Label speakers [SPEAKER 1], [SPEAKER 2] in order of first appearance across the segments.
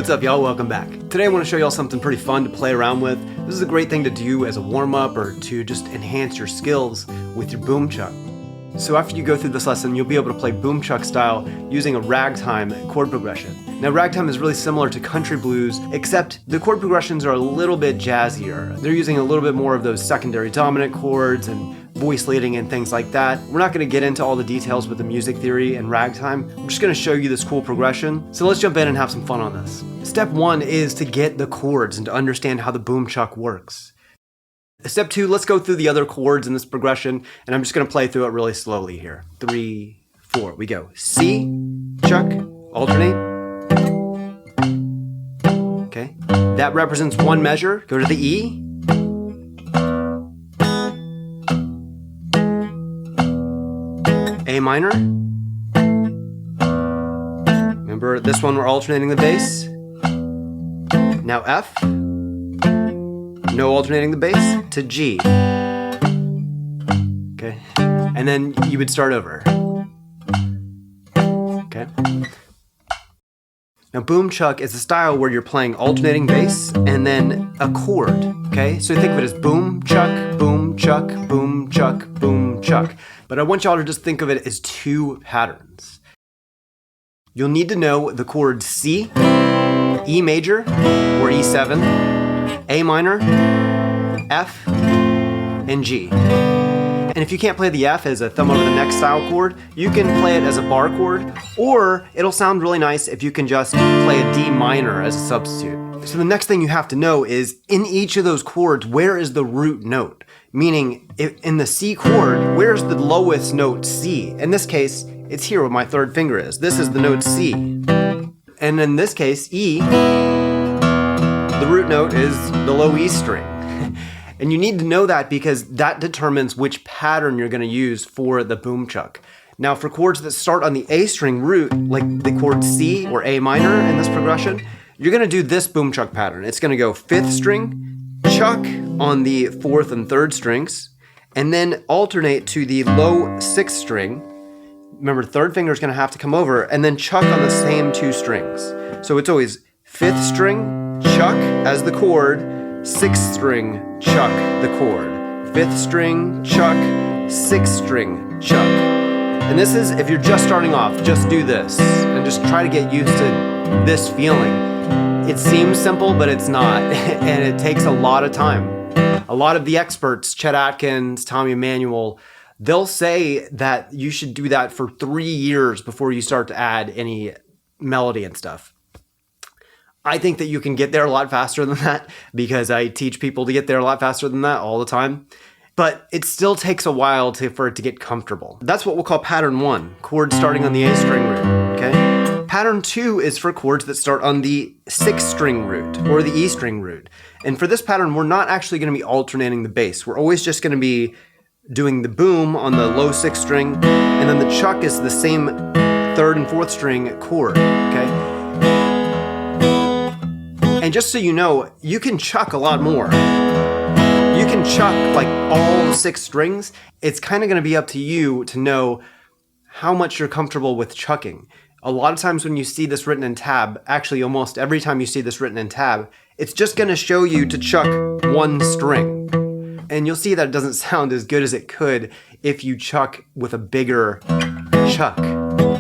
[SPEAKER 1] What's up, y'all? Welcome back. Today I want to show y'all something pretty fun to play around with. This is a great thing to do as a warm-up or to just enhance your skills with your boom chuck. So after you go through this lesson, you'll be able to play boom chuck style using a ragtime chord progression. Now ragtime is really similar to country blues, except the chord progressions are a little bit jazzier. They're using a little bit more of those secondary dominant chords and voice leading and things like that. We're not going to get into all the details with the music theory and ragtime. I'm just going to show you this cool progression. So let's jump in and have some fun on this. Step 1 is to get the chords and to understand how the boom chuck works. Step 2, let's go through the other chords in this progression, and I'm just going to play through it really slowly here. 3, 4, we go. C, chuck, alternate. Okay, that represents one measure. Go to the E. A minor. Remember this one we're alternating the bass. Now F. No alternating the bass to G. Okay. And then you would start over. Okay. Now boom chuck is a style where you're playing alternating bass and then a chord. Okay? So think of it as boom chuck, boom chuck, boom chuck, boom chuck. But I want y'all to just think of it as two patterns. You'll need to know the chords C, E major, or E7, A minor, F, and G. And if you can't play the F as a thumb over the neck style chord, you can play it as a bar chord, or it'll sound really nice if you can just play a D minor as a substitute. So the next thing you have to know is, in each of those chords, where is the root note? Meaning, in the C chord, where's the lowest note C? In this case, it's here where my third finger is. This is the note C. And in this case, E, the root note is the low E string. And you need to know that because that determines which pattern you're going to use for the boom chuck. Now for chords that start on the A string root, like the chord C or A minor in this progression, you're going to do this boom chuck pattern. It's going to go 5th string, chuck on the 4th and 3rd strings, and then alternate to the low 6th string. Remember, 3rd finger is going to have to come over, and then chuck on the same 2 strings. So it's always 5th string, chuck as the chord, 6th string, chuck the chord, 5th string, chuck, 6th string, chuck. And this is, if you're just starting off, just do this, and just try to get used to this feeling. It seems simple, but it's not, and it takes a lot of time. A lot of the experts, Chet Atkins, Tommy Emmanuel, they'll say that you should do that for 3 years before you start to add any melody and stuff. I think that you can get there a lot faster than that because I teach people to get there a lot faster than that all the time. But it still takes a while for it to get comfortable. That's what we'll call pattern 1, chords starting on the A string root, okay? Pattern 2 is for chords that start on the 6th string root or the E string root. And for this pattern, we're not actually going to be alternating the bass. We're always just going to be doing the boom on the low 6th string, and then the chuck is the same 3rd and 4th string chord, okay? And just so you know, you can chuck a lot more. You can chuck like all 6 strings. It's kind of going to be up to you to know how much you're comfortable with chucking. A lot of times when you see this written in tab, actually almost every time you see this written in tab, it's just going to show you to chuck 1 string. And you'll see that it doesn't sound as good as it could if you chuck with a bigger chuck.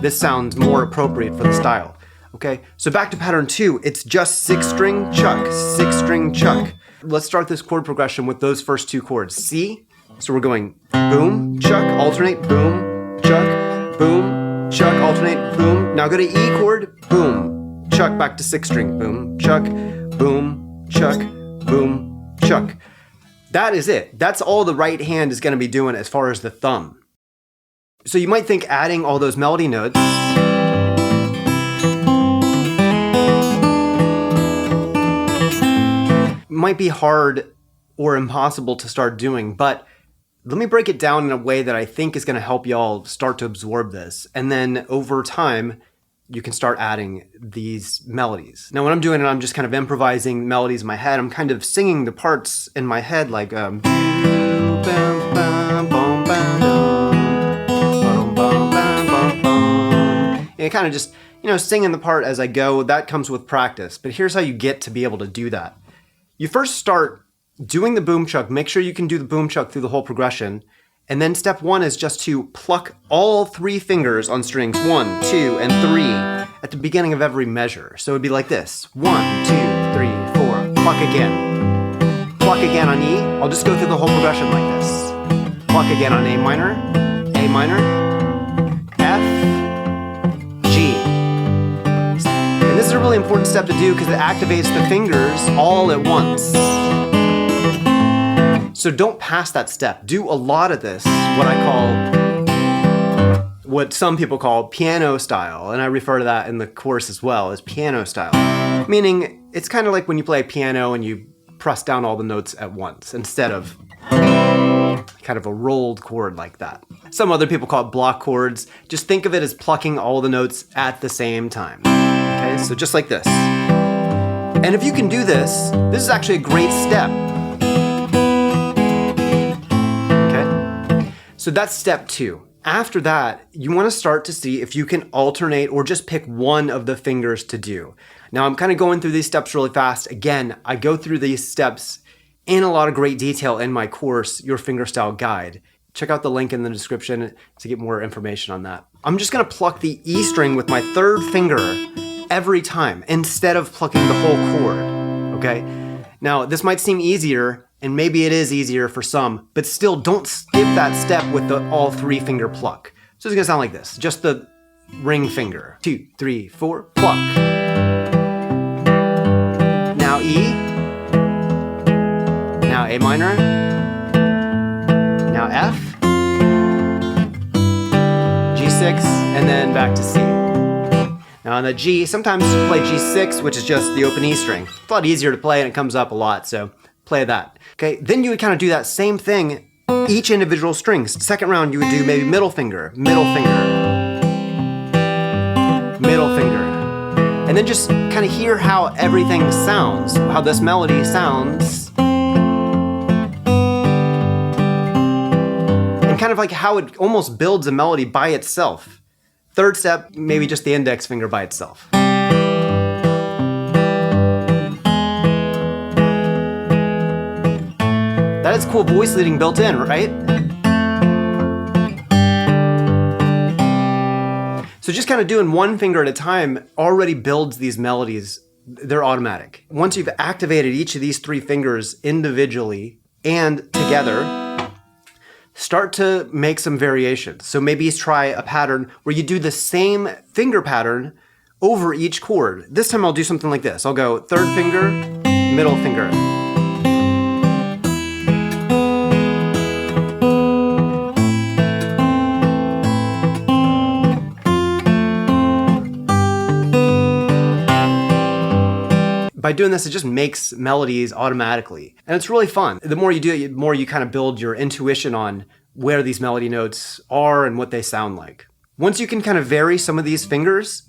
[SPEAKER 1] This sounds more appropriate for the style. Okay, so back to pattern 2, it's just 6th string, chuck, 6th string, chuck. Let's start this chord progression with those first 2 chords. C, so we're going boom, chuck, alternate, boom, chuck, boom, chuck, alternate, boom. Now go to E chord, boom, chuck, back to 6th string, boom, chuck, boom, chuck, boom, chuck. That is it. That's all the right hand is going to be doing as far as the thumb. So you might think adding all those melody notes might be hard or impossible to start doing, but let me break it down in a way that I think is going to help y'all start to absorb this. And then over time, you can start adding these melodies. Now when I'm doing it, I'm just kind of improvising melodies in my head. I'm kind of singing the parts in my head like and kind of just singing the part as I go. That comes with practice. But here's how you get to be able to do that. You first start doing the boom chuck. Make sure you can do the boom chuck through the whole progression. And then step 1 is just to pluck all 3 fingers on strings 1, 2, and 3 at the beginning of every measure. So it'd be like this. 1, 2, 3, 4. Pluck again. Pluck again on E. I'll just go through the whole progression like this. Pluck again on A minor, F, G. And this is a really important step to do because it activates the fingers all at once. So don't pass that step. Do a lot of this, what some people call piano style, and I refer to that in the course as well as piano style. Meaning, it's kind of like when you play piano and you press down all the notes at once instead of kind of a rolled chord like that. Some other people call it block chords. Just think of it as plucking all the notes at the same time. Okay, so just like this. And if you can do this, this is actually a great step. So that's step 2. After that, you want to start to see if you can alternate or just pick one of the fingers to do. Now I'm kind of going through these steps really fast. Again, I go through these steps in a lot of great detail in my course, Your Fingerstyle Guide. Check out the link in the description to get more information on that. I'm just going to pluck the E string with my 3rd finger every time instead of plucking the whole chord, okay? Now, this might seem easier, and maybe it is easier for some, but still don't skip that step with the all 3 finger pluck. So it's gonna sound like this, just the ring finger. 2, 3, 4, pluck. Now E. Now A minor. Now F. G6, and then back to C. Now on the G, sometimes you play G6, which is just the open E string. It's a lot easier to play and it comes up a lot, so play that. Okay, then you would kind of do that same thing, each individual strings. Second round, you would do maybe middle finger, middle finger, middle finger. And then just kind of hear how everything sounds, how this melody sounds. And kind of like how it almost builds a melody by itself. Third step, maybe just the index finger by itself. That is cool voice leading built in, right? So just kind of doing one finger at a time already builds these melodies. They're automatic. Once you've activated each of these 3 fingers individually and together, start to make some variations. So maybe try a pattern where you do the same finger pattern over each chord. This time I'll do something like this. I'll go 3rd finger, middle finger. By doing this, it just makes melodies automatically. And it's really fun. The more you do it, the more you kind of build your intuition on where these melody notes are and what they sound like. Once you can kind of vary some of these fingers,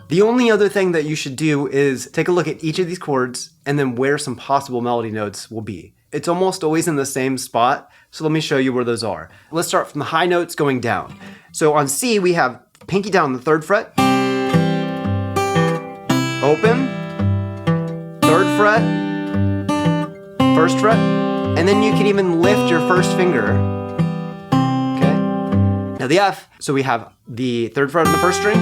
[SPEAKER 1] the only other thing that you should do is take a look at each of these chords and then where some possible melody notes will be. It's almost always in the same spot, so let me show you where those are. Let's start from the high notes going down. So on C, we have pinky down on the 3rd fret, open, 3rd fret, 1st fret, and then you can even lift your 1st finger. Okay? Now the F, so we have the 3rd fret on the 1st string,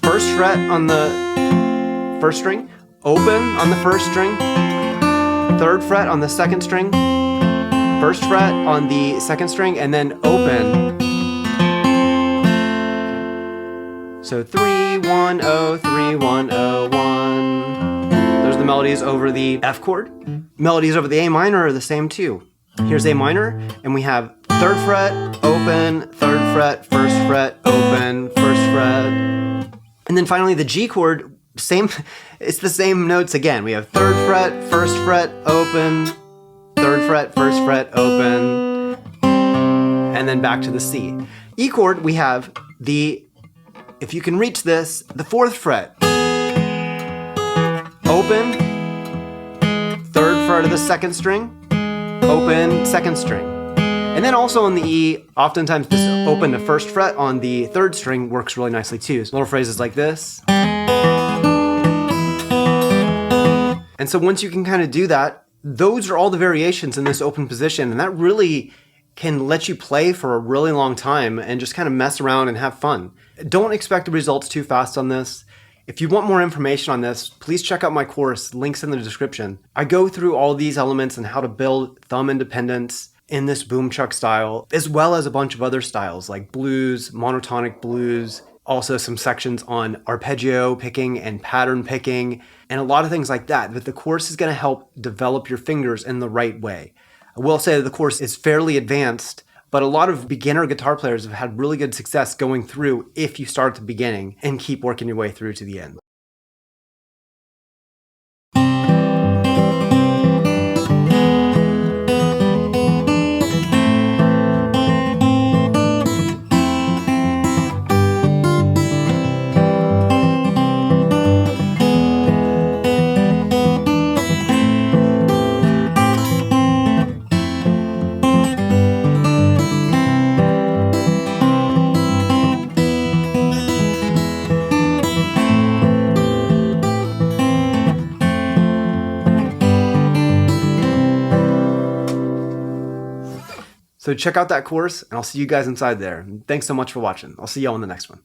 [SPEAKER 1] 1st fret on the 1st string, open on the 1st string, 3rd fret on the 2nd string, 1st fret on the 2nd string, and then open. So 3, 1, 0, 3, 1, 0, 1. Those are the melodies over the F chord. Melodies over the A minor are the same too. Here's A minor, and we have 3rd fret, open, 3rd fret, 1st fret, open, 1st fret. And then finally the G chord, same, it's the same notes again. We have 3rd fret, 1st fret, open, 3rd fret, 1st fret, open, and then back to the C. E chord, we have the, if you can reach this, the 4th fret. Open, 3rd fret of the 2nd string, open, 2nd string. And then also on the E, oftentimes this open to first fret on the third string works really nicely too. So little phrases like this. And so once you can kind of do that, those are all the variations in this open position, and that really can let you play for a really long time and just kind of mess around and have fun. Don't expect the results too fast on this. If you want more information on this, please check out my course, links in the description. I go through all these elements and how to build thumb independence in this boom chuck style, as well as a bunch of other styles like blues, monotonic blues, also some sections on arpeggio picking and pattern picking, and a lot of things like that. But the course is going to help develop your fingers in the right way. I will say that the course is fairly advanced, but a lot of beginner guitar players have had really good success going through if you start at the beginning and keep working your way through to the end. So check out that course, and I'll see you guys inside there. Thanks so much for watching. I'll see you all in the next one.